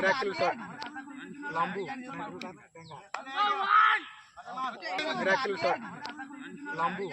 Miracle shot. Lambu. Miracle shot. Lambu.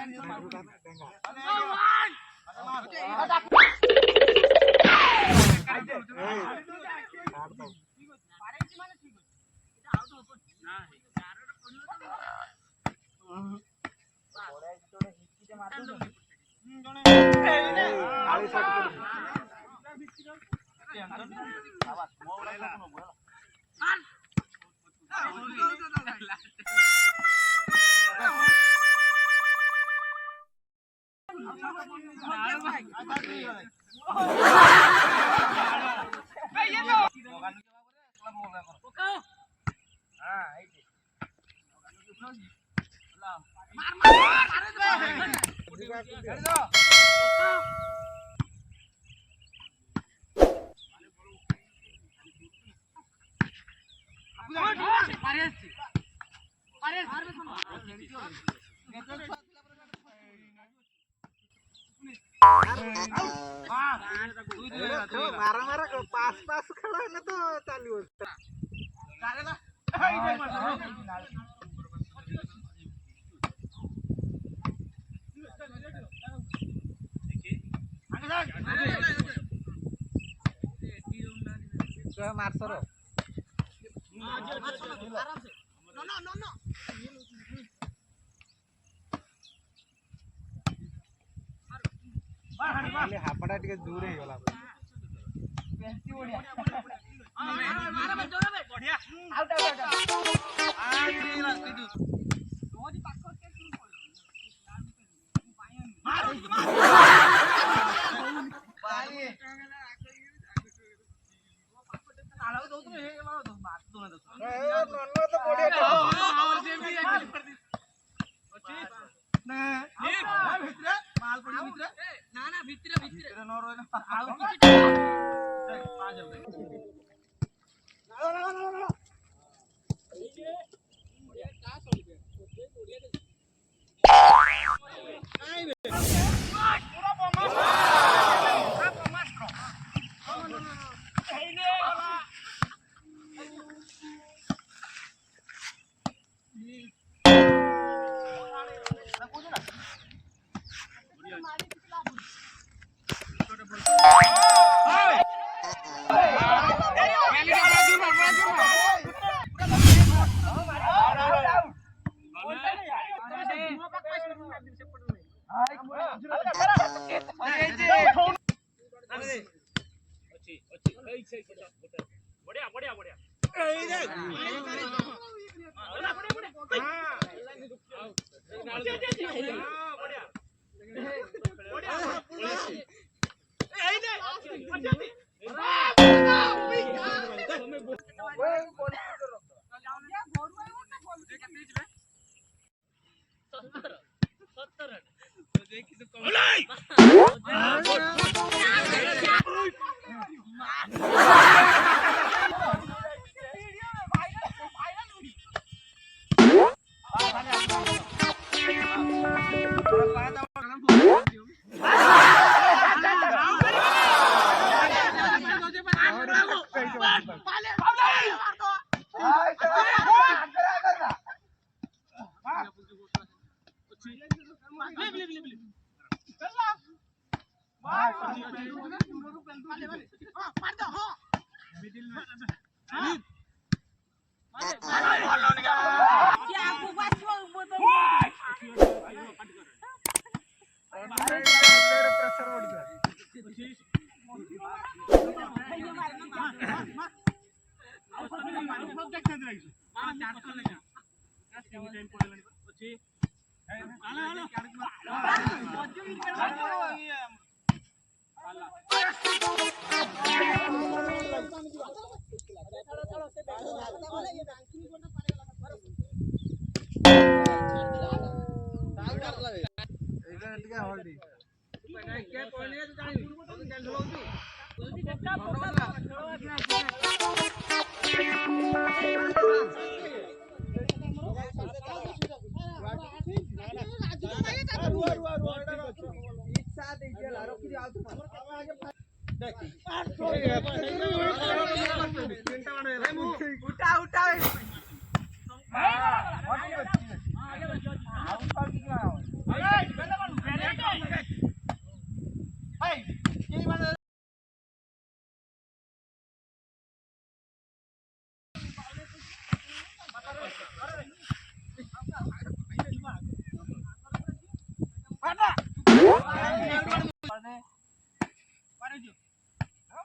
Marah-marah kalau pas-pas kalau ini tuh tali usah. Marsoro. No. हापड़ा टिके दूर हे गला बेंची ओडिया मारा में जोरा में बढ़िया आउट आडी रास्ते दु तोदी पाखो के तू मार बाई आलो दो तो हे मार दो मार दो ना ए नन्नो तो बढ़िया और जे भी कर दी ना भितरे माल पड़ी भितरे ना भितरे न रोय ना आउ किछि ए पाजल ना ये बढ़िया का सोल दे बढ़िया दे आई बे पूरा बमास करो ei ने Bye.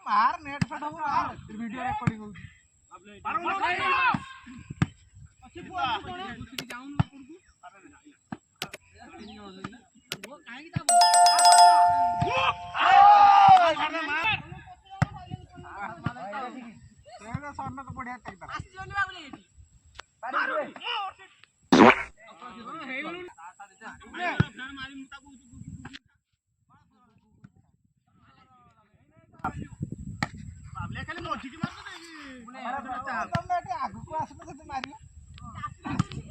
मार नेट फटा मार वीडियो रिकॉर्डिंग होउची बढ़िया आगू को आस मारियो